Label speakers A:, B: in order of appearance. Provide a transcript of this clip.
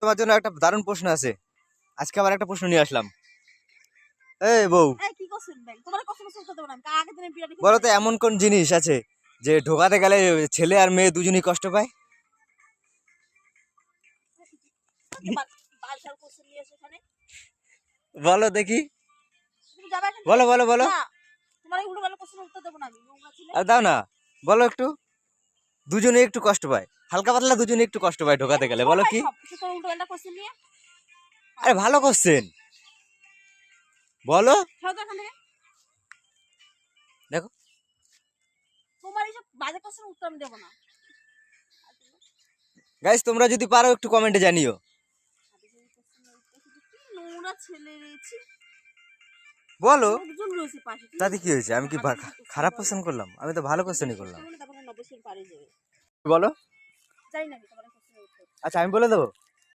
A: তোমার জন্য একটা দারুণ প্রশ্ন আছে। আজকে আবার একটা প্রশ্ন নিয়ে আসলাম। এই বউ, বলো তো এমন কোন জিনিস আছে যে ঢোকাতে গেলে ছেলে আর মেয়ে দুজনেই কষ্ট পায়? বলো দেখি, বলো বলো বলো। আর দাও না, বলো একটু। দুজনে একটু কষ্ট পায়, হালকা পাতলা দুজনে একটু কষ্ট পায় ঢোকাতে গেলে, বলো কি? আরে ভালো কোশ্চেন, বলো। দেখো, গাইস তোমরা যদি পারো একটু কমেন্টে জানিও। বলো, তাতে কি হয়েছে? আমি কি খারাপ কোশ্চেন করলাম? আমি তো ভালো কোশ্চেনই করলাম। বলো। আচ্ছা আমি বলে দেবো।